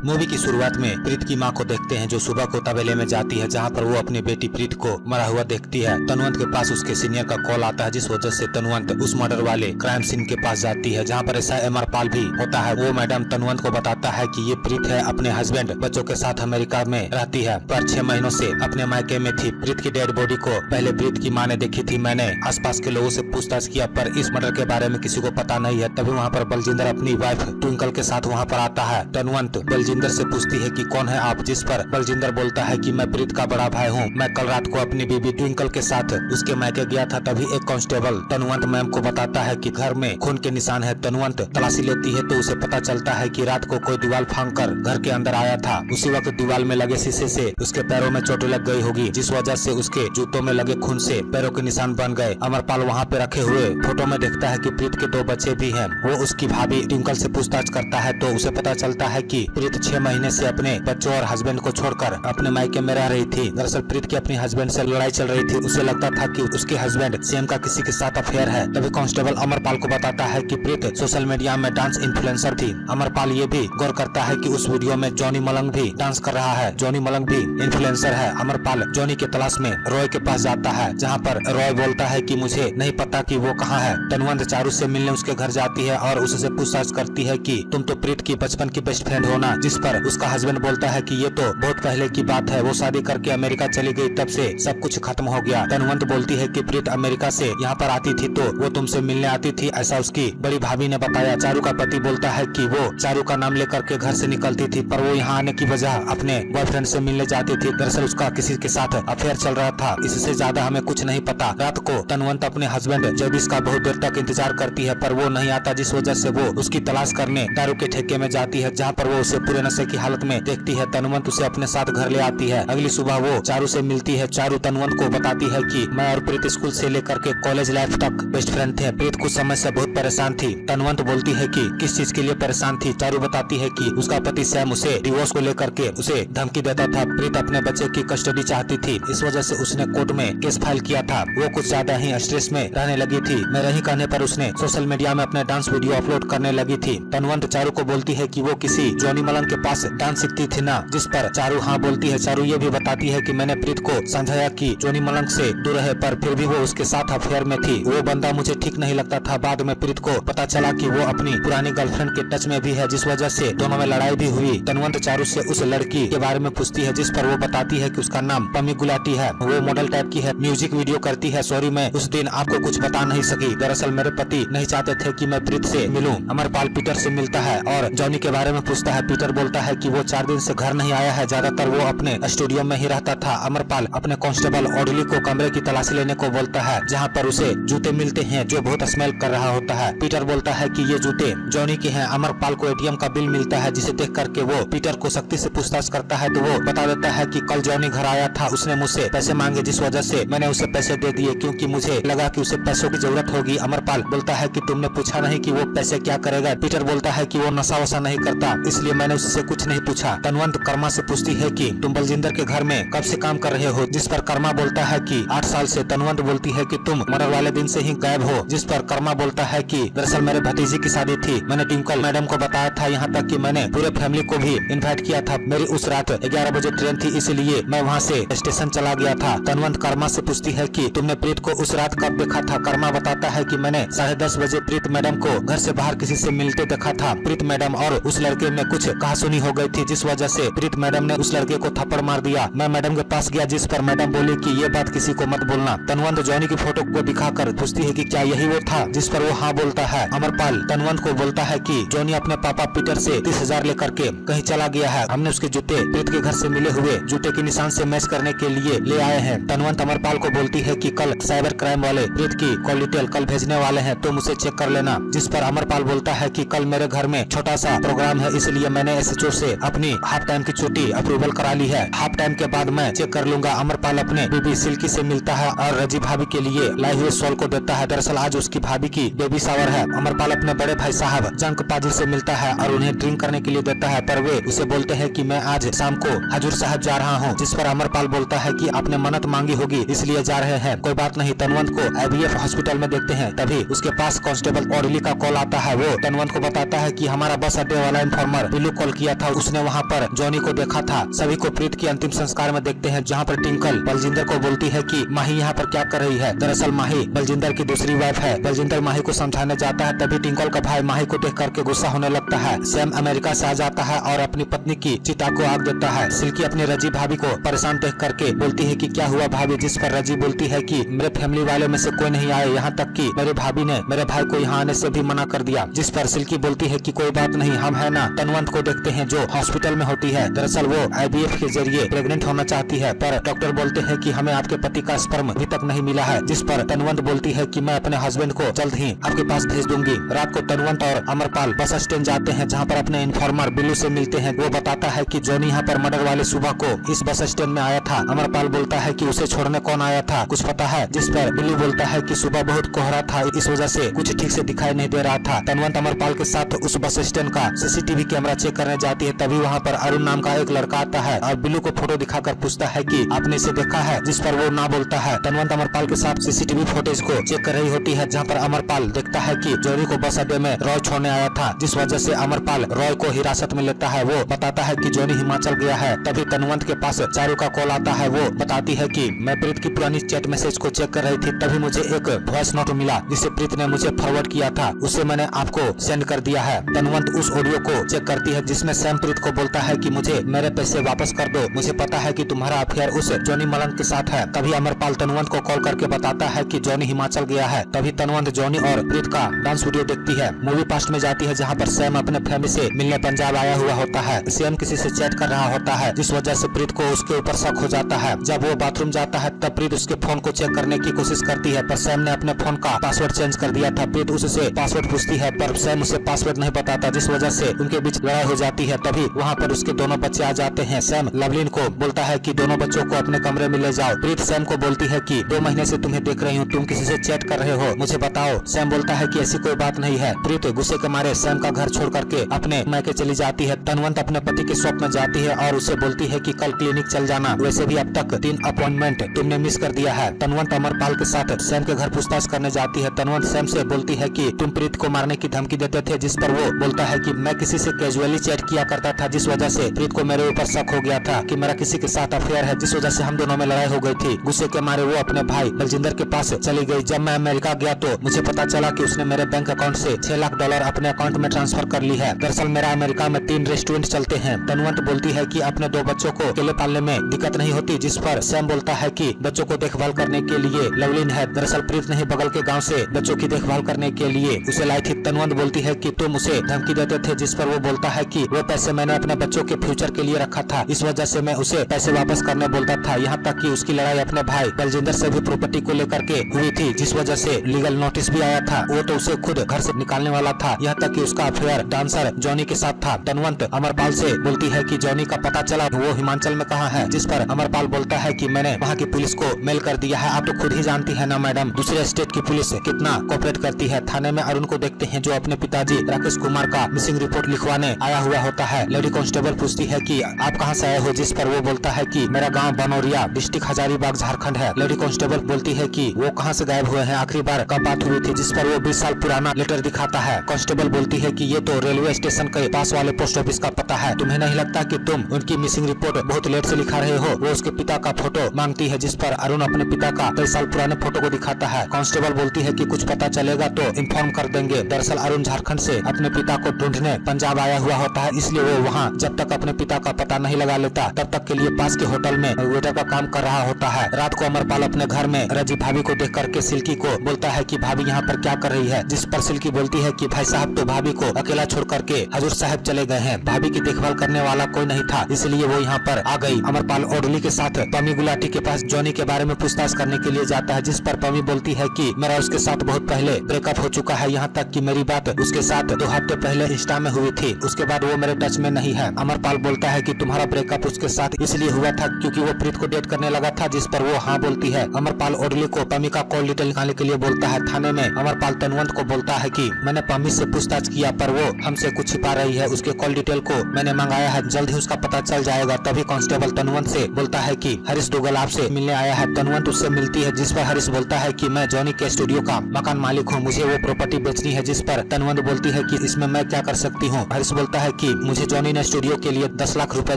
Movie की शुरुआत में प्रीत की मां को देखते हैं जो सुबह को तबेले में जाती है, जहां पर वो अपनी बेटी प्रीत को मरा हुआ देखती है। तनुवंत के पास उसके सीनियर का कॉल आता है, जिस वजह से तनुवंत उस मर्डर वाले क्राइम सीन के पास जाती है, जहां पर ऐसा अमरपाल भी होता है। वो मैडम तनुवंत को बताता है कि ये प्रीत है, अपने हस्बैंड बच्चों के साथ अमेरिका में रहती है, पर 6 महीनों से अपने मायके में थी। प्रीत की डेड बॉडी को पहले प्रीत की माँ ने देखी थी। मैंने आसपास के लोगों से पूछताछ किया, पर इस मर्डर के बारे में किसी को पता नहीं है। तभी वहाँ पर बलजिंदर अपनी वाइफ ट्विंकल के साथ वहाँ पर आता है। तनुवंत बलजिंदर से पूछती है कि कौन है आप, जिस पर बलजिंदर बोलता है कि मैं प्रीत का बड़ा भाई हूँ। मैं कल रात को अपनी बीबी ट्विंकल के साथ उसके मायके गया था। तभी एक कांस्टेबल तनुवंत मैम को बताता है कि घर में खून के निशान है। तनुवंत तलाशी लेती है तो उसे पता चलता है कि रात को कोई दीवार फांदकर घर के अंदर आया था। उसी वक्त दीवार में लगे शीशे से उसके पैरों में चोट लग गई होगी, जिस वजह से उसके जूतों में लगे खून से पैरों के निशान बन गए। अमरपाल वहाँ पे रखे हुए फोटो में देखता है कि प्रीत के 2 बच्चे भी हैं। वो उसकी भाभी ट्विंकल से पूछताछ करता है तो उसे पता चलता है कि प्रीत 6 महीने से अपने बच्चों और हस्बैंड को छोड़कर अपने मायके में रह रही थी। दरअसल प्रीत की अपनी हस्बैंड से लड़ाई चल रही थी। उसे लगता था कि उसके हस्बैंड सेम का किसी के साथ अफेयर है। तभी कांस्टेबल अमरपाल को बताता है कि प्रीत सोशल मीडिया में डांस इन्फ्लुएंसर थी। अमरपाल ये भी गौर करता है कि उस वीडियो में जॉनी मलंग भी डांस कर रहा है। जॉनी मलंग भी इन्फ्लुएंसर है। अमरपाल जॉनी के तलाश में रॉय के पास जाता है, जहाँ पर रॉय बोलता है कि मुझे नहीं पता कि वो कहाँ है। तनुवंत चारू से मिलने उसके घर जाती है और उससे पूछताछ करती है कि तुम तो प्रीत की बचपन की बेस्ट फ्रेंड हो ना, जिस पर उसका हस्बैंड बोलता है कि ये तो बहुत पहले की बात है, वो शादी करके अमेरिका चली गई, तब से सब कुछ खत्म हो गया। तनुवंत बोलती है कि प्रीत अमेरिका से यहाँ पर आती थी तो वो तुमसे मिलने आती थी, ऐसा उसकी बड़ी भाभी ने बताया। चारू का पति बोलता है कि वो चारू का नाम लेकर के घर से निकलती थी, पर वो यहाँ आने की वजह अपने बॉयफ्रेंड से मिलने जाती थी। दरअसल उसका किसी के साथ अफेयर चल रहा था, इससे ज्यादा हमें कुछ नहीं पता। रात को तनुवंत अपने हस्बैंड जगदीश का बहुत देर तक इंतजार करती है, पर वो नहीं आता, जिस वजह से वो उसकी तलाश करने दारू के ठेके में जाती है, जहाँ पर वो उसे पूरे नशे की हालत में देखती है। तनुवंत उसे अपने साथ घर ले आती है। अगली सुबह वो चारू से मिलती है। चारू तनुवंत को बताती है कि मैं और प्रीत स्कूल से लेकर के कॉलेज लाइफ तक बेस्ट फ्रेंड थे। प्रीत कुछ समय से बहुत परेशान थी। तनुवंत बोलती है कि किस चीज के लिए परेशान थी। चारू बताती है कि उसका पति सैम उसे डिवोर्स को लेकर के उसे धमकी देता था। प्रीत अपने बच्चे की कस्टडी चाहती थी, इस वजह से उसने कोर्ट में केस फाइल किया था। वो कुछ ज्यादा ही स्ट्रेस में रहने लगी थी। मेरे ही कहने पर उसने सोशल मीडिया में अपने डांस वीडियो अपलोड करने लगी थी। तनुवंत चारू को बोलती है कि वो किसी जॉनी मलंग के पास डांस सीखती थी ना, जिस पर चारू हाँ बोलती है। चारू ये भी बताती है कि मैंने प्रीत को समझाया कि जॉनी मलंग से दूर रहे, पर फिर भी वो उसके साथ अफेयर में थी। वो बंदा मुझे ठीक नहीं लगता था। बाद में प्रीत को पता चला कि वो अपनी पुरानी गर्लफ्रेंड के टच में भी है, जिस वजह से दोनों में लड़ाई भी हुई। तनुवंत चारू से उस लड़की के बारे में पूछती है, जिस पर वो बताती है कि उसका नाम पम्मी गुलाटी है, वो मॉडल टाइप की है, म्यूजिक वीडियो करती है। सॉरी मैं उस दिन आपको कुछ बता नहीं सकी, दरअसल मेरे पति नहीं चाहते थे कि मैं प्रीत से मिलूं। अमरपाल पीटर से मिलता है और जॉनी के बारे में पूछता है। पीटर बोलता है कि वो 4 दिन से घर नहीं आया है, ज्यादातर वो अपने स्टूडियो में ही रहता था। अमरपाल अपने कांस्टेबल ऑडली को कमरे की तलाशी लेने को बोलता है, जहाँ पर उसे जूते मिलते हैं जो बहुत स्मेल कर रहा होता है। पीटर बोलता है कि ये जूते जॉनी के हैं। अमरपाल को एटीएम का बिल मिलता है, जिसे देख करके वो पीटर को सख्ती से पूछताछ करता है तो वो बता देता है कि कल जॉनी घर आया था, उसने मुझसे पैसे मांगे, जिस वजह से मैंने उसे पैसे दे दिए क्योंकि मुझे लगा कि उसे पैसों की जरूरत होगी। अमरपाल बोलता है कि तुमने पूछा नहीं कि वो पैसे क्या करेगा। पीटर बोलता है कि वो नशा वशा नहीं करता, इसलिए मैंने उससे कुछ नहीं पूछा। तनुवंत कर्मा से पूछती है कि तुम बलजिंदर के घर में कब से काम कर रहे हो, जिस पर कर्मा बोलता है कि 8 साल से। तनुवंत बोलती है कि तुम मर्डर वाले दिन से ही गायब हो, जिस पर कर्मा बोलता है कि दरअसल मेरे भतीजी की शादी थी, मैंने ट्विंकल मैडम को बताया था, यहाँ तक कि मैंने पूरे फैमिली को भी इन्वाइट किया था। मेरी उस रात 11 बजे ट्रेन थी, इसलिए मैं वहाँ से स्टेशन चला गया था। तनुवंत कर्मा से पूछती है कि तुमने प्रीत को उस रात कब देखा था। कर्मा बताता है कि मैंने 10:30 बजे प्रीत मैडम को घर से बाहर किसी से मिलते देखा था। प्रीत मैडम और उस लड़के में कुछ कहासुनी हो गई थी, जिस वजह से प्रीत मैडम ने उस लड़के को थप्पड़ मार दिया। मैं मैडम के पास गया, जिस पर मैडम बोली कि ये बात किसी को मत बोलना। तनुवंत जॉनी की फोटो को दिखाकर पूछती है कि क्या यही वो था, जिस पर वो हाँ बोलता है। अमरपाल तनुवंत को बोलता है कि जॉनी अपने पापा पीटर से 30,000 लेकर के कहीं चला गया है। हमने उसके जूते प्रीत के घर से मिले हुए जूते के निशान से मैच करने के लिए ले आए हैं। तनुवंत अमरपाल को बोलती है कि कल साइबर क्राइम वाले प्रीत की कॉल डिटेल कल भेजने वाले हैं, तुम उसे चेक कर लेना। जिस पर अमरपाल बोलता है कि कल मेरे घर में छोटा सा प्रोग्राम है, इसलिए मैंने एसएचओ से अपनी हाफ टाइम की छुट्टी अप्रूवल करा ली है। हाफ टाइम के बाद मैं चेक कर लूंगा। अमरपाल अपने बीबी सिल्की से मिलता है और रजी भाभी के लिए लाए हुए शॉल को देता है। दरअसल आज उसकी भाभी की बेबी शावर है। अमरपाल अपने बड़े भाई साहब जंक पाजी से मिलता है और उन्हें ड्रिंक करने के लिए देता है, पर वे उसे बोलते हैं कि मैं आज शाम को हजूर साहब जा रहा हूँ। जिस पर अमरपाल बोलता है कि आपने मन्नत मांगी होगी इसलिए जा रहे हैं, कोई बात नहीं। तनुवंत को IVF हॉस्पिटल में देखते हैं, तभी उसके पास कांस्टेबल ऑडली का कॉल आता है। वो तनुवंत को बताता है कि हमारा बस अड्डे वाला इन्फॉर्मर बिल्लू कॉल किया था उसने वहाँ पर जॉनी को देखा था। सभी को प्रीत की अंतिम संस्कार में देखते हैं, जहाँ पर टिंकल बलजिंदर को बोलती है कि माही यहाँ पर क्या कर रही है। दरअसल माही बलजिंदर की दूसरी वाइफ है। बलजिंदर माही को समझाने जाता है, तभी टिंकल का भाई माही को देख करके गुस्सा होने लगता है। सैम अमेरिका से आ जाता है और अपनी पत्नी की चिता को आग देता है। सिल्की अपनी रजी भाभी को परेशान देख करके बोलती है कि क्या हुआ भाभी, जिस पर रजी बोलती है कि मेरे फैमिली वाले में से कोई नहीं आए, यहाँ तक कि मेरे भाभी ने मेरे भाई को यहाँ आने से भी मना कर दिया। जिस पर सिल्की बोलती है कि कोई बात नहीं, हम है ना। तनवंत को देखते हैं जो हॉस्पिटल में होती है। दरअसल वो IVF के जरिए प्रेग्नेंट होना चाहती है, पर डॉक्टर बोलते हैं कि हमें आपके पति का स्पर्म अभी तक नहीं मिला है। जिस पर तनवंत बोलती है कि मैं अपने हस्बैंड को जल्द ही आपके पास भेज दूंगी। रात को तनवंत और अमरपाल बस स्टैंड जाते हैं, जहाँ पर अपने इन्फॉर्मर बिल्लू से मिलते हैं। वो बताता है कि जॉनी यहाँ पर मर्डर वाले सुबह को इस बस स्टैंड में आया था। अमरपाल बोलता है कि उसे छोड़ने कौन आया था, कुछ पता है। जिस पर बिल्लू बोलता है कि सुबह बहुत कोहरा था, इस वजह से कुछ ठीक से दिखाई नहीं दे रहा था। तनवंत अमरपाल के साथ उस बस स्टैंड का CCTV कैमरा चेक करने जाती है। तभी वहाँ पर अरुण नाम का एक लड़का आता है और बिल्लू को फोटो दिखाकर पूछता है कि आपने इसे देखा है, जिस पर वो ना बोलता है। तनवंत अमरपाल के साथ CCTV फुटेज को चेक कर रही होती है, जहाँ पर अमरपाल देखता है कि जॉनी को बस अड्डे में रॉय छोड़ने आया था, जिस वजह से अमरपाल रॉय को हिरासत में लेता है। वो बताता है कि जॉनी हिमाचल गया है। तभी तनवंत के पास चारू का कॉल आता है। वो बताती है कि मैं प्रीत की पुरानी चैट मैसेज को चेक कर रही थी, तभी मुझे एक वॉइस नोट मिला जिसे प्रीत ने मुझे फॉरवर्ड किया था, उसे मैंने आपको सेंड कर दिया है। तनवंत उस ऑडियो को चेक करती है, जिसमें सैम प्रीत को बोलता है कि मुझे मेरे पैसे वापस कर दो, मुझे पता है कि तुम्हारा अफेयर उस जॉनी मलंग के साथ है। तभी अमरपाल तनवंत को कॉल करके बताता है कि जॉनी हिमाचल गया है। तभी तनवंत जॉनी और प्रीत का डांस वीडियो देखती है। मूवी पास्ट में जाती है, जहाँ पर सैम अपने फैमिली से मिलने पंजाब आया हुआ होता है। सैम किसी से चैट कर रहा होता है, जिस वजह से प्रीत को उसके ऊपर शक हो जाता है। जब वो बाथरूम जाता है तब प्रीत उसके फोन को चेक करने की कोशिश करती है, पर सैम ने अपने फोन का पासवर्ड चेंज कर दिया था। प्रीत उससे पासवर्ड पूछती है, पर सैम उसे पासवर्ड नहीं बताता, जिस वजह से उनके बीच लड़ाई हो जाती है। तभी वहाँ पर उसके दोनों बच्चे आ जाते हैं। सैम लवलिन को बोलता है कि दोनों बच्चों को अपने कमरे में ले जाओ। प्रीत सैम को बोलती है कि 2 महीने से तुम्हें देख रही हूँ, तुम किसी से चैट कर रहे हो, मुझे बताओ। सैम बोलता है कि ऐसी कोई बात नहीं है। प्रीत गुस्से के मारे सैम का घर छोड़ करके अपने मायके चली जाती है। तनवंत अपने पति के शॉप में जाती है और उसे बोलती है कि कल क्लिनिक चल जाना, वैसे भी अब तक 3 अपॉइंटमेंट तुमने मिस कर दिया है। तनवंत अमरपाल के साथ सैम के घर पूछताछ करने जाती है। तनवंत सैम से बोलती है कि तुम प्रीत को मारने की धमकी देते थे, जिस पर वो बोलता है कि मैं किसी से कैजुअली चैट किया करता था, जिस वजह से प्रीत को मेरे ऊपर शक हो गया था कि मेरा किसी के साथ अफेयर है, जिस वजह से हम दोनों में लड़ाई हो गई थी। गुस्से के मारे वो अपने भाई बलजिंदर के पास चली गई। जब मैं अमेरिका गया तो मुझे पता चला कि उसने मेरे बैंक अकाउंट से $6 लाख अपने अकाउंट में ट्रांसफर कर ली है। दरअसल मेरा अमेरिका में 3 रेस्टोरेंट चलते हैं। तनवंत बोलती है कि अपने 2 बच्चों को अकेले पालने में दिक्कत नहीं होती, जिस पर सैम बोलता है कि बच्चों को देखभाल करने के लिए लवलिन है। दरअसल प्रीत ने बगल के गाँव से बच्चों की देखभाल करने के लिए उसे लाई थी। तनवंत बोलती है कि तुम उसे धमकी देते थे, जिस पर वो बोलता है कि वो पैसे मैंने अपने बच्चों के फ्यूचर के लिए रखा था, इस वजह से मैं उसे पैसे वापस करने बोलता था। यहाँ तक कि उसकी लड़ाई अपने भाई बलजिंदर से भी प्रॉपर्टी को लेकर के हुई थी, जिस वजह से लीगल नोटिस भी आया था। वो तो उसे खुद घर से निकालने वाला था। यहाँ तक कि उसका अफेयर डांसर जॉनी के साथ था। तनवंत अमरपाल से बोलती है कि जॉनी का पता चला वो हिमाचल में कहाँ है, जिस पर अमरपाल बोलता है कि मैंने वहाँ की पुलिस को मेल कर दिया है। आप तो खुद ही जानती है ना मैडम, दूसरे स्टेट की पुलिस कितना कोऑपरेट करती है। थाने में अरुण को देखते हैं, जो अपने पिताजी राकेश कुमार का मिसिंग रिपोर्ट लिखवाने आया हुआ होता है। लेडी कांस्टेबल पूछती है कि आप कहाँ से आए हो, जिस पर वो बोलता है कि मेरा गांव बनौरिया, डिस्ट्रिक्ट हजारीबाग, झारखंड है। लेडी कांस्टेबल बोलती है कि वो कहाँ से गायब हुए हैं, आखिरी बार कब बात हुई थी, जिस पर वो 20 साल पुराना लेटर दिखाता है। कांस्टेबल बोलती है कि ये तो रेलवे स्टेशन के पास वाले पोस्ट ऑफिस का पता है, तुम्हें नहीं लगता कि तुम उनकी मिसिंग रिपोर्ट बहुत लेट से लिखा रहे हो। वो उसके पिता का फोटो मांगती है, जिस पर अरुण अपने पिता का 23 साल पुराने फोटो को दिखाता है। कांस्टेबल बोलती है कि कुछ पता चलेगा तो इन्फॉर्म कर देंगे। दरअसल अरुण झारखंड से अपने पिता को ढूंढने पंजाब आया हुआ होता है, इसलिए वो वहाँ जब तक अपने पिता का पता नहीं लगा लेता तब तक के लिए पास के होटल में वेटर का काम कर रहा होता है। रात को अमरपाल अपने घर में रजी भाभी को देख करके सिल्की को बोलता है कि भाभी यहाँ पर क्या कर रही है, जिस पर सिल्की बोलती है कि भाई साहब तो भाभी को अकेला छोड़ करके हजूर साहब चले गए हैं, भाभी की देखभाल करने वाला कोई नहीं था, इसलिए वो यहाँ पर आ गई। अमरपाल ओडली के साथ पमी गुलाटी के पास जॉनी के बारे में पूछताछ करने के लिए जाता है, जिस पर पमी बोलती है कि मेरा उसके साथ बहुत पहले ब्रेकअप हो चुका है, यहाँ तक कि मेरी बात उसके साथ 2 हफ्ते पहले इंस्टा में हुई थी, उसके बाद वो मेरे टच में नहीं है। अमरपाल बोलता है कि तुम्हारा ब्रेकअप उसके साथ इसलिए हुआ था क्योंकि वो प्रीत को डेट करने लगा था, जिस पर वो हाँ बोलती है। अमरपाल ओडली को पमी का कॉल डिटेल निकालने के लिए बोलता है। थाने में अमरपाल तनवंत को बोलता है कि मैंने पमी से पूछताछ किया पर वो हमसे कुछ छिपा रही है, उसके कॉल डिटेल को मैंने मंगाया है, जल्द ही उसका पता चल जाएगा। तभी कांस्टेबल तनवंत से बोलता है कि हरीश दुग्गल आपसे मिलने आया है। तनवंत उससे मिलती है, जिस पर हरीश बोलता है कि मैं जॉनी के स्टूडियो का मकान मालिक हूँ, मुझे वो प्रॉपर्टी बेचनी है, जिस पर तनवंत बोलती है कि इसमें मैं क्या कर सकती हूँ। हरीश बोलता है कि मुझे जॉनी ने स्टूडियो के लिए 10 लाख रुपए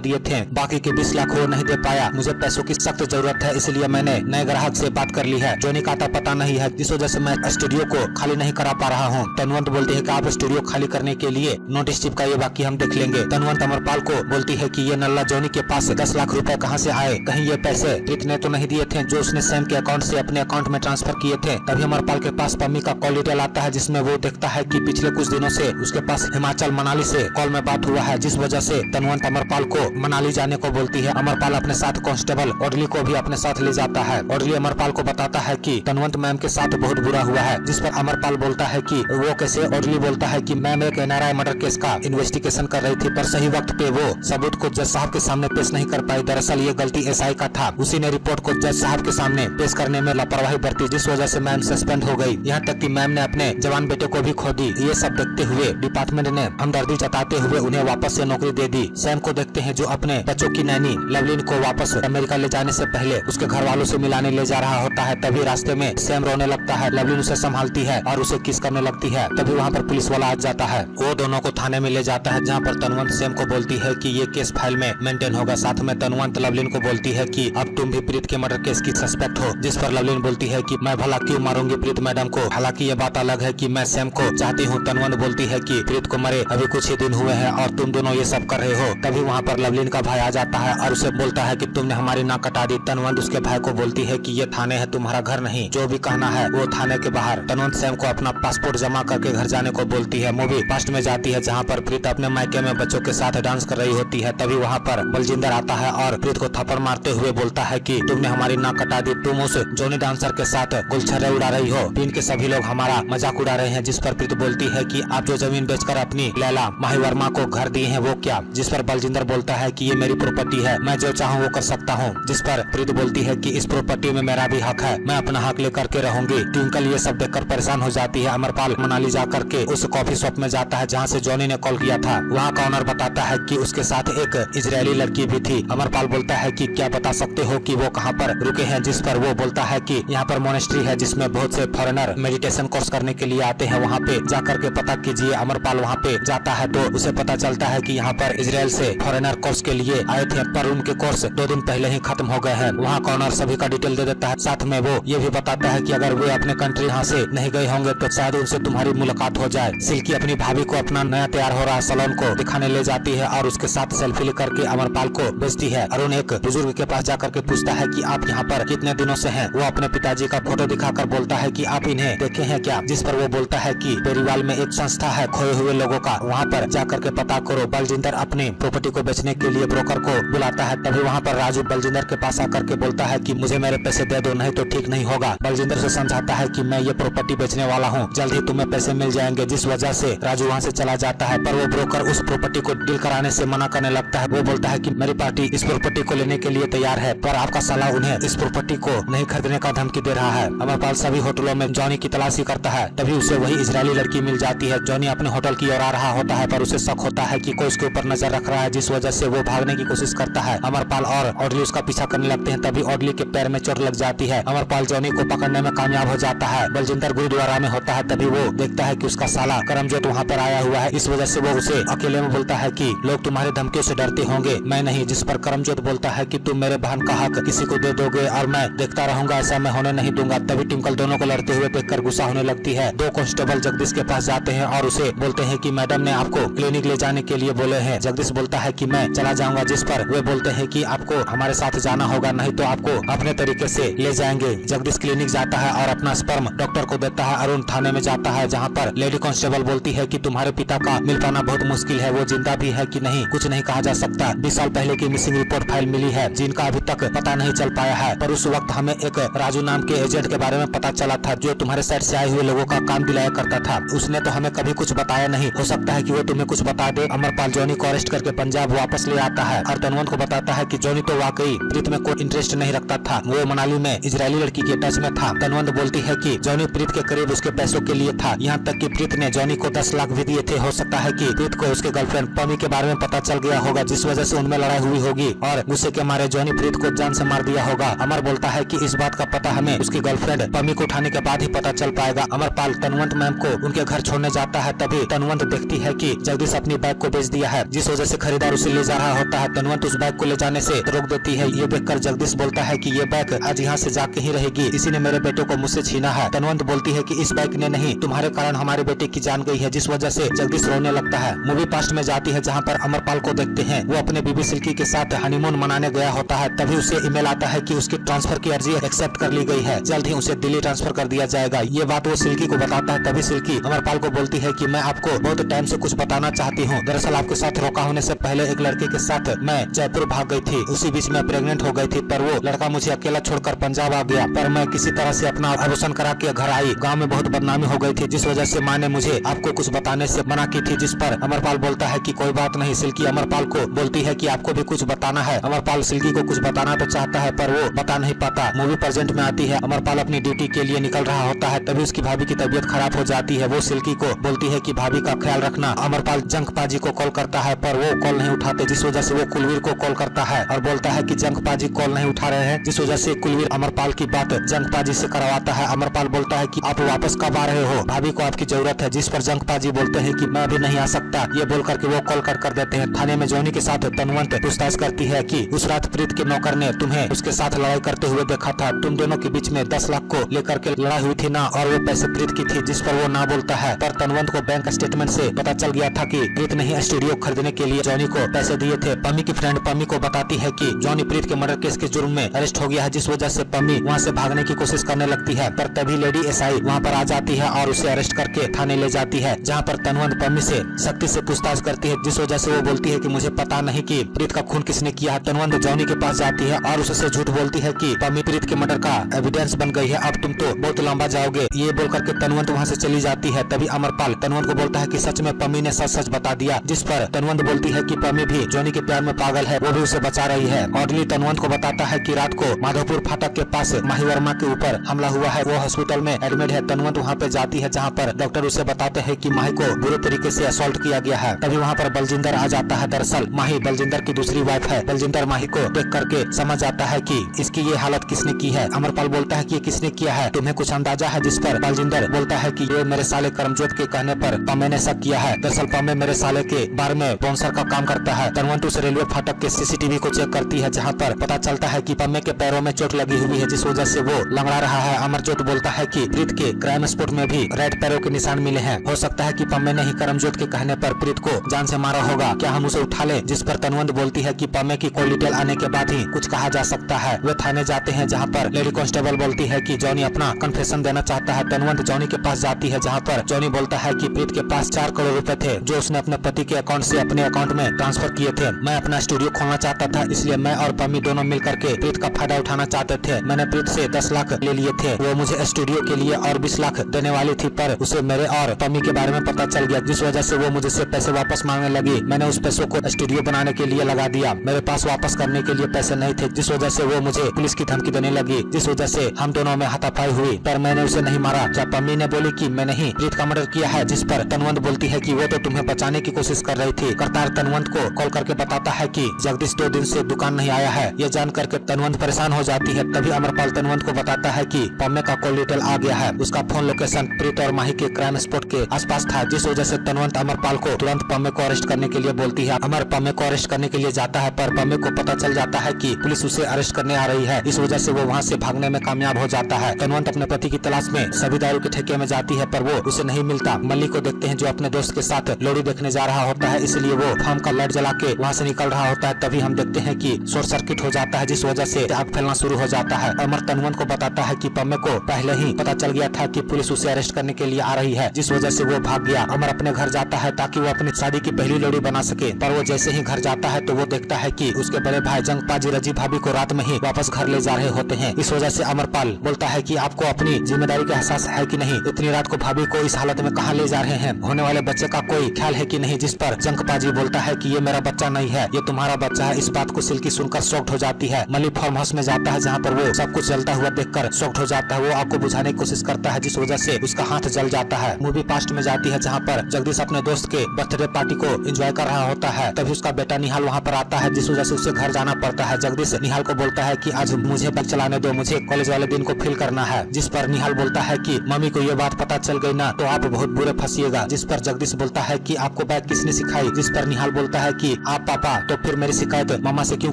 दिए थे, बाकी के 20 लाख वो नहीं दे पाया। मुझे पैसों की सख्त जरूरत है, इसलिए मैंने नए ग्राहक से बात कर ली है। जॉनी का आता पता नहीं है, इस वजह से मैं स्टूडियो को खाली नहीं करा पा रहा हूँ। तनवंत बोलती है कि आप स्टूडियो खाली करने के लिए नोटिस चिपकाइए, बाकी हम देख लेंगे। तनवंत अमरपाल को बोलती है कि ये नल्ला जॉनी के पास 10 लाख रुपए कहाँ से आए, कहीं ये पैसे प्रीत ने तो नहीं दिए थे जो उसने सैम के अकाउंट से अपने अकाउंट में ट्रांसफर किए थे। तभी अमरपाल के पास पम्मी का कॉल डिटेल आता है, जिसमें वो देखता है कि पिछले कुछ दिनों से उसके पास हिमाचल मनाली से कॉल में बात हुआ है, जिस वजह से तनवंत अमरपाल को मनाली जाने को बोलती है। अमरपाल अपने साथ कांस्टेबल ऑडली को भी अपने साथ ले जाता है। ऑडली अमरपाल को बताता है कि तनवंत मैम के साथ बहुत बुरा हुआ है, जिस पर अमरपाल बोलता है कि वो कैसे। ऑडली बोलता है कि मैम एक एनआरआई मर्डर केस का इन्वेस्टिगेशन कर रही थी, पर सही वक्त पे वो सबूत को जज साहब के सामने पेश नहीं कर पाई। दरअसल ये गलती एसआई का था, उसी ने रिपोर्ट को जज साहब के सामने पेश करने में लापरवाही बरती, जिस वजह से मैम सस्पेंड हो गई। यहाँ तक कि मैम ने अपने जवान बेटे को भी खो दी। ये सब देखते हुए डिपार्टमेंट ने हमदर्दी जताते हुए उन्हें वापस से नौकरी दे दी। सैम को देखते हैं जो अपने बच्चों की नैनी लवलीन को वापस अमेरिका ले जाने से पहले उसके घर वालों से मिलाने ले जा रहा होता है। तभी रास्ते में सैम रोने लगता है, लवलीन उसे संभालती है और उसे किस करने लगती है। तभी वहाँ पर पुलिस वाला आ जाता है, वो दोनों को थाने में ले जाता है, जहाँ पर तनवंत सैम को बोलती है कि ये केस फाइल में मेंटेन होगा। साथ में तनवंत लवलीन को बोलती है कि अब तुम भी प्रीत के मर्डर केस की सस्पेक्ट हो, जिस पर लवलीन बोलती है कि मैं भला क्यों मारूंगी प्रीत मैडम को, हालांकि ये बात अलग है कि मैं सैम को चाहती हूँ। तनवंत बोलती है कि प्रीत को मरे अभी कुछ ही दिन हुए हैं और तुम दोनों ये सब कर रहे हो। तभी वहाँ पर लवलीन का भाई आ जाता है और उसे बोलता है कि तुमने हमारी नाक कटा दी। तनवंत उसके भाई को बोलती है कि ये थाने है, तुम्हारा घर नहीं, जो भी कहना है वो थाने के बाहर। तनवंत सैम को अपना पासपोर्ट जमा करके घर जाने को बोलती है। मूवी पास्ट में जाती है, जहाँ पर प्रीत अपने मायके में बच्चों के साथ डांस कर रही होती है। तभी वहाँ पर बलजिंदर आता है और प्रीत को थप्पड़ मारते हुए बोलता है कि तुमने हमारी नाक कटा दी, तुम उस जॉनी डांसर के साथ गुलछर्रे उड़ा रही हो, पीन के सभी लोग हमारा मजाक उड़ा रहे हैं। जिस पर प्रीत बोलती है कि आप जो जमीन बेचकर अपनी लैला माही वर्मा को घर दिए हैं वो क्या, जिस पर बलजिंदर बोलता है कि ये मेरी प्रॉपर्टी है, मैं जो चाहूँ वो कर सकता हूँ। जिस पर प्रीत बोलती है कि इस प्रॉपर्टी में मेरा भी हक है, मैं अपना हक लेकर के रहूंगी। ट्विंकल ये सब देखकर परेशान हो जाती है। अमरपाल मनाली जा करके उस कॉफी शॉप में जाता है जहाँ से जॉनी ने कॉल किया था। वहाँ का ऑनर बताता है कि उसके साथ एक इजरायली लड़की भी थी। अमरपाल बोलता है कि क्या बता सकते हो कि वो कहाँ पर रुके हैं, जिस पर वो बोलता है कि यहाँ पर मोनेस्ट्री है जिसमें बहुत से फॉरेनर मेडिटेशन कोर्स करने के लिए आते हैं, वहाँ पे जाकर के पता कीजिए। अमरपाल वहाँ पे जाता है तो उसे पता चलता है कि यहाँ पर इजराइल से फॉरेनर कोर्स के लिए आए थे, पर उनके कोर्स 2 दिन पहले ही खत्म हो गए हैं। वहाँ का ऑनर सभी का डिटेल दे देता है। साथ में वो ये भी बताता है कि अगर वे अपने कंट्री यहाँ से नहीं गए होंगे तो शायद उनसे तुम्हारी मुलाकात हो जाए। सिल्की अपनी भाभी को अपना नया तैयार हो रहा सैलून को दिखाने ले जाती है और उसके साथ सेल्फी लेकर के अमरपाल को भेजती है। अरुण एक बुजुर्ग के पास जाकर के पूछता है कि आप यहाँ पर कितने दिनों से हैं। वो अपने पिताजी का फोटो दिखाकर बोलता है कि आप इन्हें देखे हैं क्या, जिस पर वो बोलता है कि पेरीवाल में एक संस्था है खोए हुए लोगों का, वहाँ पर जाकर के पता करो। बलजिंदर अपनी प्रॉपर्टी को बेचने के लिए ब्रोकर को बुलाता है। तभी वहाँ पर राजू बलजिंदर के पास आकर के बोलता है कि मुझे मेरे पैसे दे दो, नहीं तो ठीक नहीं होगा। बलजिंदर से समझाता है कि मैं ये प्रॉपर्टी बेचने वाला हूँ, जल्द ही तुम्हें पैसे मिल जाएंगे, जिस वजह से राजू वहाँ से चला जाता है। पर वो ब्रोकर उस प्रॉपर्टी को डील कराने से मना करने लगता है। वो बोलता है कि मेरी पार्टी इस प्रॉपर्टी को लेने के लिए तैयार है, पर आपका साला उन्हें इस प्रॉपर्टी को नहीं खरीदने का धमकी दे रहा है। अमरपाल सभी होटलों में जॉनी की तलाशी करता है। तभी उसे वही इजरायली लड़की मिल जाती है। जॉनी अपने होटल की ओर आ रहा होता है, पर उसे शक होता है कि कोई उसके ऊपर नजर रख रहा है, जिस वजह से वो भागने की कोशिश करता है। अमरपाल और ऑडली उसका पीछा करने लगते हैं। तभी ऑडली के पैर में चोट लग जाती है। अमरपाल जॉनी को पकड़ने में कामयाब हो जाता है। बलजिंदर गुरुद्वारा में होता है। तभी वो देखता है कि उसका साला करमजोत वहाँ पर आया हुआ है, इस वजह से वो उसे अकेले में बोलता है कि लोग तुम्हारे धमकियों से डरते होंगे, मैं नहीं। जिस पर करमजोत बोलता है कि तुम मेरे बहन का हक किसी को दे दोगे और मैं देखता रहूंगा, ऐसा मैं होने नहीं दूंगा। तभी ट्विंकल दोनों को लड़ते हुए देखकर गुस्सा होने लगती है। 2 कांस्टेबल जगदीश के पास जाते हैं और उसे बोलते हैं कि मैडम ने आपको क्लिनिक ले जाने के लिए बोले हैं। जगदीश बोलता है कि मैं चला जाऊंगा, जिस पर वे बोलते हैं कि आपको हमारे साथ जाना होगा, नहीं तो आपको अपने तरीके से ले जाएंगे। जगदीश क्लिनिक जाता है और अपना स्पर्म डॉक्टर को देता है। अरुण थाने में जाता है, जहाँ पर लेडी कांस्टेबल बोलती है कि तुम्हारे पिता का मिल पाना बहुत मुश्किल है, वो जिंदा भी है कि नहीं कुछ नहीं कहा जा सकता। 20 साल पहले की मिसिंग रिपोर्ट फाइल मिली है, जिनका अभी तक पता नहीं चल पाया है, पर उस वक्त हमें एक राजू नाम के एजेंट के बारे में पता चला था, जो तुम्हारे साइड से आए हुए लोगों का काम दिलाया करता था। उसने तो हमें कभी कुछ बताया नहीं, हो सकता है कि वो तुम्हें कुछ बता दे। अमरपाल जॉनी को अरेस्ट करके पंजाब वापस ले आता है और तनवंत को बताता है कि जॉनी तो वाकई प्रीत में कोई इंटरेस्ट नहीं रखता था, वो मनाली में इजरायली लड़की के टच में था। तनवंत बोलती है कि जॉनी प्रीत के करीब उसके पैसों के लिए था, यहाँ तक कि प्रीत ने जॉनी को 10 लाख भी दिए थे। हो सकता है कि प्रीत को उसके गर्लफ्रेंड पमी के बारे में पता चल गया होगा, जिस वजह से उनमें लड़ाई हुई होगी और गुस्से के मारे जॉनी प्रीत को जान से मार दिया होगा। अमर बोलता है कि इस बात का पता हमें उसकी गर्लफ्रेंड पमी को उठाने के बाद ही पता चल पाएगा। अमरपाल तनवंत मैम को उनके घर छोड़ने जाता है। तभी तनवंत देखती है कि जगदीश अपनी बाइक को बेच दिया है, जिस वजह से खरीदार उसे ले जा रहा होता है। तनवंत उस बाइक को ले जाने से रोक देती है। ये देखकर जगदीश बोलता है कि ये बाइक आज यहाँ से जाके ही रहेगी, इसी ने मेरे बेटे को मुझसे छीना है। तनवंत बोलती है कि इस बाइक ने नहीं, तुम्हारे कारण हमारे बेटे की जान गई है, जिस वजह से जगदीश रोने लगता है। मूवी पास्ट में जाती है जहाँ पर अमरपाल को देखते हैं, वो अपने बीबी सिल्की के साथ हनीमून मनाने गया होता है। तभी उसे ईमेल आता है कि उसकी ट्रांसफर की अर्जी एक्सेप्ट कर ली गई है, जल्द ही उसे दिल्ली ट्रांसफर कर दिया जाएगा। ये बात वो सिल्की को बताता है। तभी सिल्की अमरपाल को बोलती है कि मैं आपको बहुत टाइम से कुछ बताना चाहती हूँ। दरअसल आपके साथ रोका होने से पहले एक लड़के के साथ मैं जयपुर भाग गई थी, उसी बीच में प्रेग्नेंट हो गई थी, पर वो लड़का मुझे अकेला छोड़कर पंजाब आ गया। पर मैं किसी तरह से अपना अबॉर्शन करा के घर आई। गांव में बहुत बदनामी हो गई थी, जिस वजह से माँ ने मुझे आपको कुछ बताने से मना की थी, जिस पर अमरपाल बोलता है कि कोई बात नहीं। सिल्की अमरपाल को बोलती है कि आपको भी कुछ बताना है। अमरपाल सिल्की को कुछ बताना तो चाहता है, पर वो बता नहीं पाता। मूवी प्रेजेंट में आती है, अमरपाल अपनी ड्यूटी के लिए निकल रहा होता है। तभी उसकी भाभी की तबीयत खराब हो जाती है। वो सिल्की को बोलती है कि भाभी का ख्याल रखना। अमरपाल जंक पाजी को कॉल करता है, पर वो कॉल नहीं उठाते, जिस वजह से वो कुलवीर को कॉल करता है और बोलता है कि जंक पाजी कॉल नहीं उठा रहे हैं, जिस वजह से कुलवीर अमरपाल की बात जंक पाजी से करवाता है। अमरपाल बोलता है कि आप वापस कब आ रहे हो, भाभी को आपकी जरूरत है, जिस पर जंक पाजी बोलते हैं कि मैं अभी नहीं आ सकता। ये बोल करके वो कॉल कर देते हैं। थाने में जॉनी के साथ तनवंत पूछताछ करती है कि उस रात प्रीत के नौकर ने तुम्हें उसके साथ लड़ाई करते हुए देखा था, तुम दोनों के बीच में 10 लाख को लेकर के लड़ाई हुई थी ना, और वो पैसे प्रीत की थी, जिस पर वो ना बोलता है। पर तनवंत को बैंक स्टेटमेंट से पता चल गया था कि प्रीत ने ही स्टूडियो खरीदने के लिए जॉनी को पैसे दिए थे। पम्मी की फ्रेंड पम्मी को बताती है कि जॉनी प्रीत के मर्डर केस के जुर्म में अरेस्ट हो गया है, जिस वजह से पम्मी वहाँ से भागने की कोशिश करने लगती है। पर तभी लेडी एसआई वहाँ पर आ जाती है और उसे अरेस्ट करके थाने ले जाती है, जहाँ पर तनवंत पम्मी से सख्ती से पूछताछ करती है, जिस वजह से वो बोलती है कि मुझे पता नहीं कि प्रीत का खून किसने किया है। तनवंत जॉनी के पास जाती है और उससे झूठ बोलती है कि पम्मी प्रीत के मर्डर का एविडेंस बन गई है, अब तुम तो बहुत लंबा जाओगे। ये बोल करके तनवंत वहाँ से चली जाती है। तभी अमरपाल तनवंत को बोलता है कि सच में पम्मी ने सच सच बता दिया, जिस पर तनवंत बोलती है कि पम्मी भी जॉनी के प्यार में पागल है, वो भी उसे बचा रही है। ऑडली तनवंत को बताता है कि रात को माधोपुर फाटक के पास माही वर्मा के ऊपर हमला हुआ है, वो हॉस्पिटल में एडमिट है। तनवंत वहाँ पे जाती है, जहाँ पर डॉक्टर उसे बताते हैं कि माही को बुरे तरीके से असॉल्ट किया गया है। तभी वहाँ पर बलजिंदर आ जाता है। दरअसल माही बलजिंदर की दूसरी वाइफ है। बलजिंदर माही को देख करके समझ आता है कि इसकी ये हालत किसने की है। अमरपाल बोलता है कि ये किसने किया है, तुम्हें कुछ अंदाजा है, जिस पर बलजिंदर बोलता है कि ये मेरे साले करमजोत के कहने पर पम्मे ने शक किया है। दरअसल पम्मे मेरे साले के बार में बाउंसर का काम करता है। तनवंत उस रेलवे फाटक के सीसीटीवी को चेक करती है, जहाँ पर पता चलता है कि पम्मे के पैरों में चोट लगी हुई है, जिस वजह से वो लंगड़ा रहा है। अमरजोत बोलता है कि प्रीत के क्राइम स्पॉट में भी रेड पैरों के निशान मिले हैं, हो सकता है कि पम्मे ने ही करमजोत के कहने पर प्रीत को जान से मारा होगा, क्या हम उसे उठा लें? जिस पर तनवंत बोलती है कि पम्मे की कोई डिटेल आने के बाद ही कुछ कहा जा सकता है। वे थाने जाते हैं, जहाँ पर लेडी कांस्टेबल बोलती है कि जॉनी अपना कन्फेशन देना चाहता है। तनवंत जॉनी के पास जाती है, जहाँ पर जॉनी बोलता है कि प्रीत के पास 4 करोड़ रुपए थे, जो उसने अपने पति के अकाउंट से अपने अकाउंट में ट्रांसफर किए थे। मैं अपना स्टूडियो खोलना चाहता था, इसलिए मैं और पम्मी दोनों मिल करके प्रीत का फायदा उठाना चाहते थे। मैंने प्रीत से 10 लाख ले लिए थे, वो मुझे स्टूडियो के लिए और 20 लाख देने वाली थी, पर उसे मेरे और पम्मी के बारे में पता चल गया, जिस वजह से वो मुझसे पैसे वापस मांगने लगी। मैंने उस पैसों को स्टूडियो बनाने के लिए लगा दिया। मेरे पास वापस करने के लिए पैसे नहीं थे, जिस वजह से वो मुझे पुलिस की धमकी देने लगी, जिस वजह से हम दोनों में हाथापाई हुई, पर मैंने उसे नहीं मारा। जब पम्मी ने बोली कि मैंने ही प्रीत का मर्डर किया है, जिस पर तनवंत बोलती है कि वो तो तुम्हें बचाने की कोशिश कर रही थी। करतार तनवंत को कॉल करके बताता है कि जगदीश 2 दिन से दुकान नहीं आया है। ये जान करके तनवंत परेशान हो जाती है। तभी अमरपाल तनवंत को बताता है कि पम्मे का कॉल डिटेल आ गया है, उसका फोन लोकेशन प्रीत और माही के क्राइम स्पॉट के आसपास था, जिस वजह से तनवंत अमरपाल को तुरंत पम्मे को अरेस्ट करने के लिए बोलती है। अमर पम्मे को अरेस्ट करने के लिए जाता है, पर पम्मे को पता चल जाता है कि पुलिस उसे अरेस्ट करने आ रही है, इस वजह से वो वहाँ से भागने में कामयाब हो जाता है। तनवंत अपने पति की तलाश में सभी दारू के ठेके में जाती है, पर वो उसे नहीं मिलता। मल्ली को देखते हैं, जो अपने दोस्त के साथ लोड़ी देखने जा रहा होता है, इसलिए वो फार्म का लाइट जला के वहाँ से निकल रहा होता है। तभी हम देखते हैं कि शॉर्ट सर्किट हो जाता है, जिस वजह से आग फैलना शुरू हो जाता है। अमर तनवंत को बताता है कि पम्मे को पहले ही पता चल गया था कि पुलिस उसे अरेस्ट करने के लिए आ रही है, जिस वजह से वो भाग गया। अमर अपने घर जाता है ताकि वो अपनी शादी की पहली लोड़ी बना सके, पर वो जैसे ही घर जाता है तो वो देखता है कि उसके बड़े भाई जंगपाजी रजी भाभी को रात में ही वापस घर ले जा रहे होते हैं। इस वजह से अमरपाल बोलता है कि आपको अपनी जिम्मेदारी का एहसास है कि नहीं, इतनी रात को भाभी को इस हालत में कहाँ ले जा रहे हैं, होने वाले बच्चे का कोई ख्याल है कि नहीं? जिस पर जंगपाजी बोलता है कि ये मेरा बच्चा नहीं है, ये तुम्हारा बच्चा है। इस बात को सिल्की सुनकर शॉक्ड हो जाती है। मल्ली फार्म हाउस में जाता है, जहाँ पर वो सब कुछ जलता हुआ देखकर शॉक्ड हो जाता है। वो आग को बुझाने की कोशिश करता है, जिस वजह से उसका हाथ जल जाता है। मूवी पास्ट में जाती है, जहाँ पर जगदीश अपने दोस्त के बर्थडे पार्टी को एंजॉय कर रहा होता है। तभी उसका बेटा निहाल वहाँ पर आता है, जिस वजह से उसे घर जाना पड़ता है। जगदीश निहाल को बोलता है कि आज मुझे बाइक चलाने दो, मुझे कॉलेज वाले दिन को फील करना है। जिस पर निहाल बोलता है कि मम्मी को ये बात पता चल गई ना तो आप बहुत बुरे फंसिएगा। जिस पर जगदीश बोलता है कि आप आपको बाइक किसने सिखाई, जिस पर निहाल बोलता है कि आप पापा, तो फिर मेरी शिकायत मामा से क्यों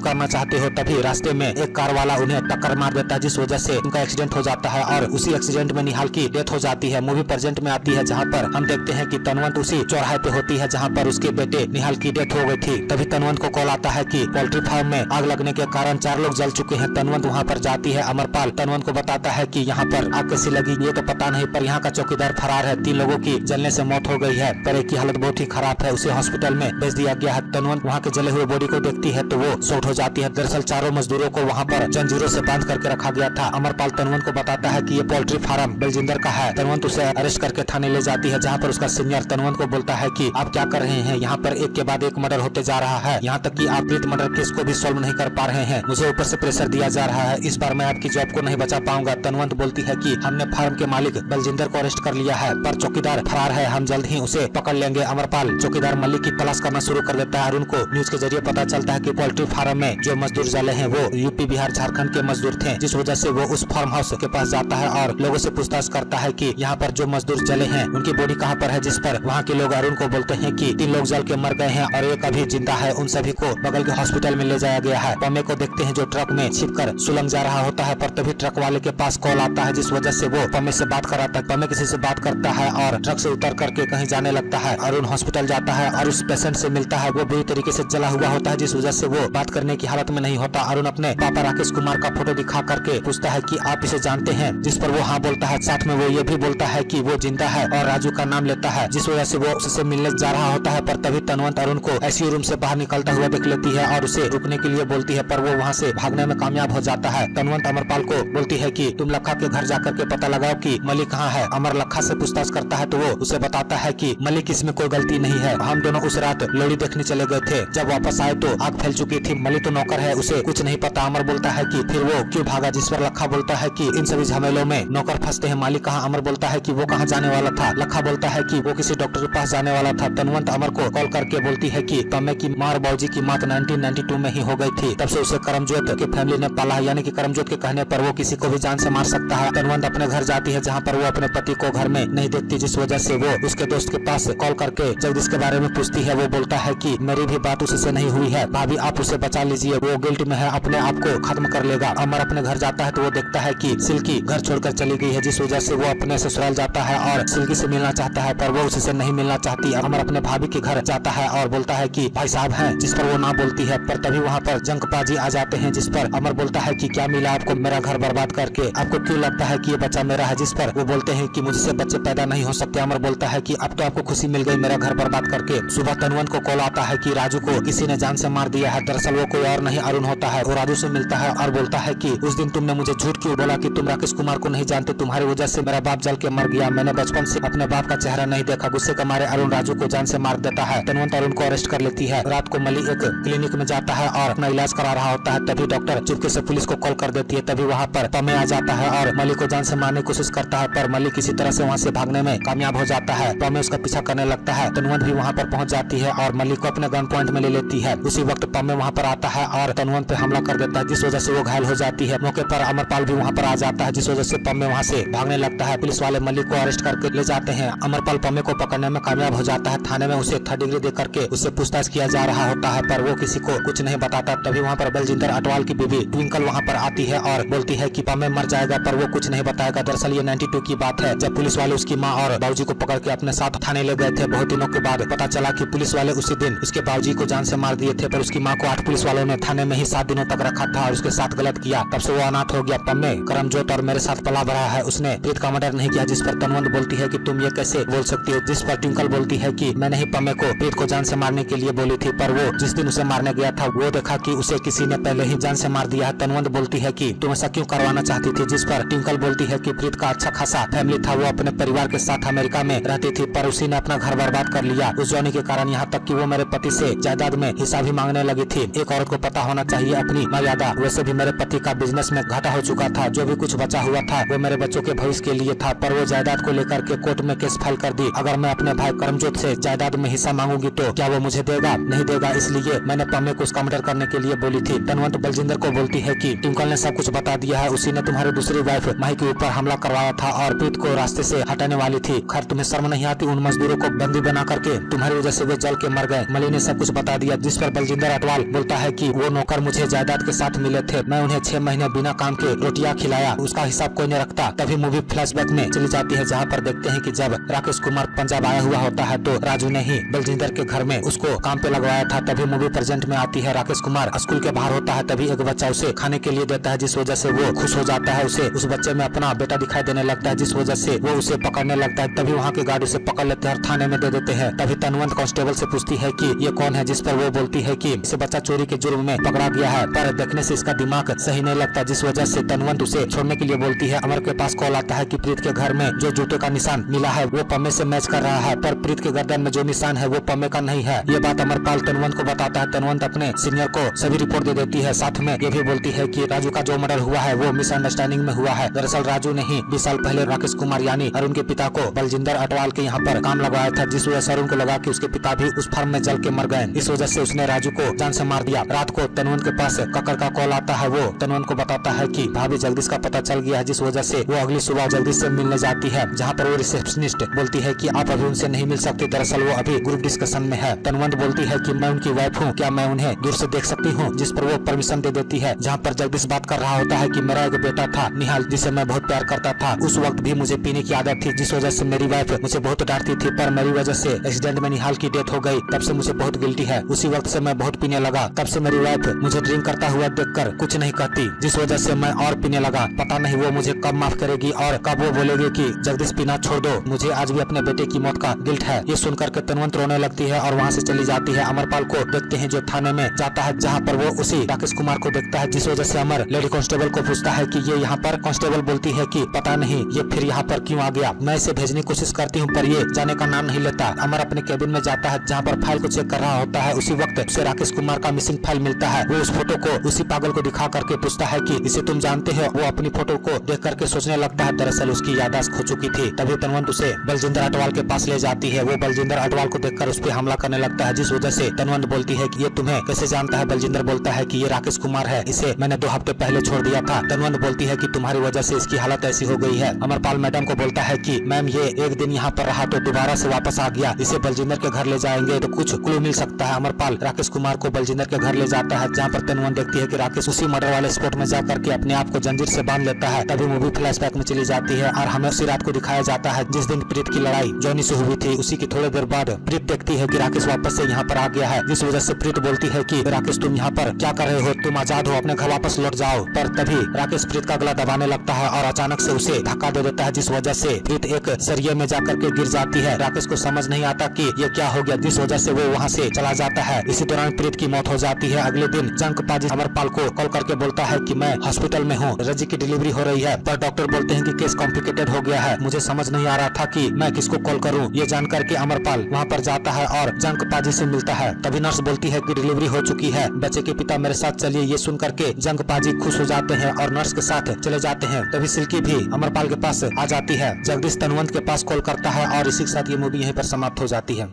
करना चाहते हो। तभी रास्ते में एक कार वाला उन्हें टक्कर मार देता है, जिस वजह से उनका एक्सीडेंट हो जाता है और उसी एक्सीडेंट में निहाल की डेथ हो जाती है। मूवी प्रेजेंट में आती है, जहाँ पर हम देखते हैं कि तनवंत उसी चौराहे पे होती है जहाँ पर उसके बेटे निहाल की डेथ हो गई थी। तभी तनवंत को कॉल आता है कि पोल्ट्री फार्म में आग लगने के कारण 4 लोग जल चुके हैं। तनवंत वहाँ पर जाती है। अमरपाल तनवंत को बताता है कि यहाँ पर आग कैसी लगी ये तो पता नहीं, पर यहाँ का चौकीदार फरार है। 3 लोगों की जलने से मौत हो गई है, पर एक की हालत बहुत ही खराब है, उसे हॉस्पिटल में भेज दिया गया है। तनवंत वहाँ के जले हुए बॉडी को देखती है तो वो शॉक हो जाती है। दरअसल 4 मजदूरों को वहाँ पर जंजीरों से बांध करके रखा गया था। अमरपाल तनवंत को बताता है कि ये पोल्ट्री फार्म बलजिंदर का है। तनवंत उसे अरेस्ट करके थाने ले जाती है, जहाँ पर उसका सीनियर तनवंत को बोलता है कि आप क्या कर रहे हैं, यहाँ पर एक के बाद एक मर्डर होते जा रहा है, यहाँ तक कि आप प्रीत मर्डर केस को भी सॉल्व नहीं कर पा रहे हैं, मुझे ऊपर से प्रेशर दिया जा रहा है, इस बार मैं आपकी जॉब को नहीं बचा पाऊंगा। तनवंत बोलती है कि हमने फार्म के मालिक बलजिंदर को अरेस्ट कर लिया है, पर चौकीदार फरार है, हम जल्द ही उसे पकड़ लेंगे। अमरपाल चौकीदार मलिक की तलाश करना शुरू कर देता है और उनको न्यूज के जरिए पता चलता है कि पोल्ट्री फार्म में जो मजदूर जले हैं वो यूपी बिहार झारखंड के मजदूर थे, जिस वजह से वो उस फार्म हाउस के पास जाता है और लोगों से पूछताछ करता है कि यहाँ पर जो मजदूर जले हैं उनकी बॉडी कहाँ पर है, जिस पर वहाँ के लोग अरुण को बोलते हैं कि 3 लोग जल के मर गए हैं और एक अभी जिंदा है, उन सभी को बगल के हॉस्पिटल में ले जाया गया है। पम्मे को देखते हैं जो ट्रक में छिपकर सुलंग जा रहा होता है, पर तभी ट्रक वाले के पास कॉल आता है, जिस वजह से वो पम्मे से बात कराता है। पम्मे किसी से बात करता है और ट्रक से उतर करके कहीं जाने लगता है। अरुण हॉस्पिटल जाता है और उस पेशेंट से मिलता है, वो बुरी तरीके से जला हुआ होता है, जिस वजह से वो बात करने की हालत में नहीं होता। अरुण अपने पापा राकेश कुमार का फोटो दिखा करके पूछता है कि आप इसे जानते हैं, जिस पर वो हाँ बोलता है। साथ में वो ये भी बोलता है कि वो जिंदा है और राजू का नाम लेता है, जिस वजह से वो उससे मिलने जा रहा होता है। पर तभी तनवंत अरुण को आईसीयू रूम से बाहर निकलता हुआ देख लेती है और उसे रुकने के लिए बोलती है, पर वो वहाँ से भागने में कामयाब हो जाता है। तनवंत अमरपाल को बोलती है कि तुम लखा के घर जाकर के पता लगाओ कि मलिक कहाँ है। अमर लखा से पूछताछ करता है तो वो उसे बताता है कि मलिक इसमें कोई गलती नहीं है, हम दोनों उस रात लोड़ी देखने चले गए थे, जब वापस आए तो आग फैल चुकी थी, मलिक तो नौकर है, उसे कुछ नहीं पता। अमर बोलता है कि फिर वो क्यों भागा, जिस पर लखा बोलता है कि इन सभी झमेलों में नौकर फंसते हैं, मालिक कहाँ। अमर बोलता है कि वो कहाँ जाने वाला था। लखा बोलता है कि वो किसी डॉक्टर के पास जाने वाला था। तनवंत अमर को कॉल करके बोलती है कि पम्मे की माँ और बाबूजी की मौत 1992 में ही हो गई थी, तब से उसे करमजोत की फैमिली ने पाला है, यानी कि करमजोत के कहने पर वो किसी को भी जान से मार सकता है। तनवंत अपने घर जाती है, जहाँ पर वो अपने पति को घर में नहीं देखती, जिस वजह से वो उसके दोस्त के पास कॉल करके जगदीश के बारे में पूछती है। वो बोलता है कि मेरी भी बात उससे नहीं हुई है, भाभी आप उसे बचा लीजिए, वो गिल्ट में है, अपने आप को खत्म कर लेगा। अमर अपने घर जाता है तो वो देखता है कि सिल्की घर छोड़कर चली गई है, जिस वजह से वो अपने ससुराल जाता है और सिल्की से मिलना चाहता है, पर वो उससे नहीं मिलना चाहती। अमर अपने भाभी के घर जाता है और बोलता है कि भाई साहब हैं, जिस पर वो ना बोलती है, पर तभी वहाँ पर जंकपाजी आ जाते हैं, जिस पर अमर बोलता है कि क्या मिला आपको मेरा घर बर्बाद करके, आपको क्यों लगता है कि ये बच्चा मेरा है, जिस पर वो बोलते हैं कि मुझसे बच्चे पैदा नहीं हो सकते। अमर बोलता है कि अब तो आपको खुशी मिल गई मेरा घर बर्बाद करके। सुबह तनवंत को कॉल आता है कि राजू को किसी ने जान से मार दिया है, दरअसल वो कोई और नहीं अरुण होता है। वो राजू से मिलता है और बोलता है कि उस दिन तुमने मुझे झूठ क्यों बोला कि तुम राकेश कुमार को नहीं जानते, तुम्हारी वजह से मेरा बाप जल के मर गया, मैंने बचपन से अपने बाप का चेहरा नहीं देखा। गुस्से के मारे अरुण राजू को जान से मार देता है। तनवंत अरुण को अरेस्ट कर लेती है। रात को मली एक क्लिनिक में जाता है और अपना इलाज करा रहा होता है, तभी डॉक्टर चुपके से पुलिस को कॉल कर देती है। तभी वहाँ पर पम्मे आ जाता है और मली को जान से मारने की कोशिश करता है, पर मली किसी तरह से वहाँ से भागने में कामयाब हो जाता है। पम्मे उसका पीछा करने लगता है। तनवंत भी वहाँ पर पहुँच जाती है और मली को अपने गन पॉइंट में ले लेती है। उसी वक्त पम्मे वहाँ पर आता है और तनवंत पे हमला कर देता है, जिस वजह से वो घायल हो जाती है। मौके पर अमरपाल भी वहाँ पर आ जाता है, जिस वजह से पम्मे वहाँ से भागने लगता है। पुलिस वाले मली को अरेस्ट करके ले जाते हैं। अमरपाल पम्मे को पकड़ने में कामयाब हो जाता है। थाने में उसे 3rd डिग्री दे करके उससे पूछताछ किया जा रहा होता है, पर वो किसी को कुछ नहीं बताता। तभी वहाँ पर बलजिंदर अटवाल की बीवी ट्विंकल वहाँ पर आती है और बोलती है कि पम्मे मर जाएगा, पर वो कुछ नहीं बताएगा। दरअसल ये 92 की बात है, जब पुलिस वाले उसकी माँ और बाबूजी को पकड़ के अपने साथ थाने ले गए थे। बहुत दिनों के बाद पता चला कि पुलिस वाले उसी दिन उसके बाबूजी को जान से मार दिए थे, पर उसकी माँ को 8 पुलिस वालों ने थाने में ही 7 दिनों तक रखा था और उसके साथ गलत किया। तब से वो अनाथ हो गया। पम्मे करमजोत और मेरे साथ पला बड़ा है, उसने प्रीत का मर्डर नहीं किया, जिस पर तनवंत बोलती है कि तुम ये कैसे बोल सकती हो, जिस पर ट्विंकल बोलती है कि मैंने ही पम्मे को प्रीत को जान से मारने के लिए बोली थी, पर वो जिस दिन उसे मारने गया था वो देखा कि उसे किसी ने पहले ही जान से मार दिया है। तनवंत बोलती है कि तुम ऐसा क्यों करवाना चाहती थी, जिस पर ट्विंकल बोलती है कि प्रीत का अच्छा खासा फैमिली था, वो अपने परिवार के साथ अमेरिका में रहती थी, पर उसी ने अपना घर बर्बाद कर लिया उस जॉनी के कारण, यहाँ तक कि वो मेरे पति से जायदाद में हिस्सा भी मांगने लगी थी। एक औरत को पता होना चाहिए अपनी मर्यादा। वैसे भी मेरे पति का बिजनेस में घाटा हो चुका था, जो भी कुछ बचा हुआ था वो मेरे बच्चों के भविष्य के लिए था, पर वो जायदाद को लेकर के कोर्ट में केस फाइल कर दी। अगर मैं अपने भाई करमजोत से जायदाद में हिस्सा मांगूंगी तो क्या वो मुझे देगा? नहीं देगा, इसलिए मैंने पम्मे को उसका मर्डर करने के लिए बोली थी। तनवंत बलजिंदर को बोलती है कि ट्विंकल ने सब कुछ बता दिया है, उसी ने तुम्हारी दूसरी वाइफ माही के ऊपर हमला करवाया था और प्रीत को रास्ते से हटाने वाली थी। खैर तुम्हें शर्म नहीं आती उन मजदूरों को बंदी बनाकर करके तुम्हारी वजह से वे जल के मर गए। मली ने सब कुछ बता दिया, जिस पर बलजिंदर अटवाल बोलता है कि वो नौकर मुझे जायदाद के साथ मिले थे, मैं उन्हें 6 महीने बिना काम के रोटियां खिलाया, उसका हिसाब कोई नहीं रखता। तभी मूवी फ्लैशबैक में चली जाती है, जहाँ पर देखते हैं कि जब राकेश कुमार पंजाब आया हुआ होता है तो राजू ने ही बलजिंदर के घर में उसको काम पे लगवाया था। तभी मूवी प्रेजेंट में आती है, राकेश कुमार स्कूल के बाहर होता है, तभी एक बच्चा उसे खाने के लिए देता है, जिस वजह से वो खुश हो जाता है। उसे उस बच्चे में अपना बेटा दिखाई देने लगता है, जिस वजह से वो उसे पकड़ने लगता है। तभी वहाँ के गार्ड उसे पकड़ लेते हैं और थाने में दे देते हैं। तभी तनवंत कांस्टेबल से पूछती है कि ये कौन है, जिस पर वो बोलती है कि इसे बच्चा चोरी के जुर्म में पकड़ा गया है, पर देखने से इसका दिमाग सही नहीं लगता, जिस वजह से तनवंत उसे छोड़ने के लिए बोलती है। अमर के पास कॉल आता है कि प्रीत के घर में जो जूते का निशान मिला है वो पम्मे से मैच कर रहा है, पर प्रीत के गर्दन में जो निशान है वो पम्मे का नहीं है। ये बात अमरपाल तनवंत को बताता है। तनवंत अपने सीनियर को सभी रिपोर्ट दे देती है, साथ में ये भी बोलती है कि राजू का जो मर्डर हुआ है वो मिसअंडरस्टैंडिंग में हुआ है। दरअसल राजू ने ही 20 साल पहले राकेश कुमार यानी अरुण के पिता को बलजिंदर अटवाल के यहाँ पर काम लगवाया था, जिस वजह से अरुण को लगा कि उसके पिता भी उस फार्म में जल के मर गए। इस वजह से उसने राजू को जान से मार दिया। रात को तनवंत के पास कक्कर का कॉल आता है, वो तनवंत को बताता है कि भाभी जगदीश का पता चल गया है, जिस वजह से वो अगली सुबह जगदीश से मिलने जाती है, जहाँ पर वो रिसेप्शनिस्ट बोलती है कि आप अभी उनसे नहीं मिल सकते, दरअसल वो अभी ग्रुप डिस्कशन में है। तनवंत बोलती है कि मैं उनकी वाइफ हूँ, क्या मैं उन्हें दूर से देख सकती हूँ, जिस पर वो परमिशन दे देती है। जहाँ पर जगदीश बात कर रहा होता है कि मेरा एक बेटा था निहाल, जिसे मैं बहुत प्यार करता था, उस वक्त भी मुझे पीने की आदत थी, जिस वजह से मेरी वाइफ मुझे बहुत डांटती थी, पर मेरी वजह से एक्सीडेंट में निहाल की डेथ हो गई, तब से मुझे बहुत गिल्टी है। उसी वक्त से मैं बहुत पीने लगा, तब से मेरी वाइफ मुझे ड्रिंक करता हुआ देखकर कुछ नहीं कहती, जिस वजह से मैं और पीने लगा। पता नहीं वो मुझे कब माफ करेगी और कब वो बोलेगी कि जगदीश पीना छोड़ दो, मुझे आज भी अपने बेटे की मौत का गिल्ट है। ये सुनकर के तनवंत रोने लगती है और वहाँ से चली जाती है। अमरपाल को देखते हैं जो थाने में जाता है, जहाँ पर वो उसी राकेश कुमार को देखता है, जिस वजह से अमर लेडी कांस्टेबल को पूछता है कि ये यहाँ पर। कांस्टेबल बोलती है कि पता नहीं ये फिर यहाँ पर क्यों आ गया, मैं इसे भेजने की कोशिश करती हूँ पर ये जाने का नाम नहीं लेता। अमर अपने केबिन में जाता है, जहाँ पर फाइल को चेक कर रहा होता है। उसी वक्त उसे राकेश कुमार का मिसिंग फाइल मिलता है। वो उस फोटो को उसी पागल को दिखा करके पूछता है कि इसे तुम जानते हो। वो अपनी फोटो को देख करके सोचने लगता है, दरअसल उसकी याददाश्त खो चुकी थी। तभी तनवंत उसे बलजिंदर अटवाल के पास ले जाती है। वो बलजिंदर अटवाल को देखकर उस पर हमला करने लगता है, जिस वजह से तनवंत बोलती है कि ये तुम्हें कैसे जानता है। बलजिंदर बोलता है कि ये राकेश कुमार है, इसे मैंने 2 हफ्ते पहले छोड़ दिया था। तनवंत बोलती है कि तुम्हारी वजह से इसकी हालत ऐसी हो गई है। अमरपाल मैडम को बोलता है कि मैम ये एक दिन यहाँ पर रहा तो दोबारा से वापस आ गया, इसे बलजिंदर के घर ले जाएंगे तो कुछ क्लू मिल सकता है। अमरपाल राकेश कुमार को बलजिंदर के घर ले जाता है, जहाँ पर तनवंत देखती है कि राकेश उसी मर्डर वाले स्पॉट में जाकर के अपने आप को जंजीर से बांध लेता है। तभी मूवी फ्लैशबैक में चली जाती है और हमें उसी रात को दिखाया जाता है जिस दिन प्रीत की लड़ाई जॉनी से हुई थी। उसी की थोड़ी देर बाद प्रीत देखती है कि राकेश वापस से यहाँ पर आ गया है, जिस वजह से प्रीत बोलती है कि राकेश तुम यहाँ पर क्या कर रहे हो, तुम आजाद हो, अपने घर वापस लौट जाओ। पर तभी राकेश प्रीत का गला दबाने लगता है और अचानक से उसे धक्का दे देता है, जिस वजह से प्रीत एक सरिये में जाकर के गिर जाती है। राकेश को समझ नहीं आता कि ये क्या हो गया, जिस वजह से वो वहाँ से चला जाता है। इसी दौरान प्रीत की मौत हो जाती है। अगले दिन जंक पाजी अमरपाल को कॉल करके बोलता है कि मैं हॉस्पिटल में हूँ, रजी की डिलीवरी हो रही है, पर डॉक्टर बोलते हैं कि केस कॉम्प्लिकेटेड हो गया है। मुझे समझ नहीं आ रहा था कि मैं किसको कॉल करूँ। ये जान करके अमरपाल वहाँ पर जाता है और जंक पाजी से मिलता है। तभी नर्स बोलती है कि डिलीवरी हो चुकी है, बच्चे के पिता मेरे साथ चलिए। ये सुन करके जंक पाजी खुश हो जाते हैं और नर्स के साथ चले जाते हैं। तभी सिल्की भी अमरपाल के पास आ जाती है। जगदीश तनवंत के पास कॉल करता है और इसी के साथ ये मूवी यहीं पर समाप्त हो जाती है।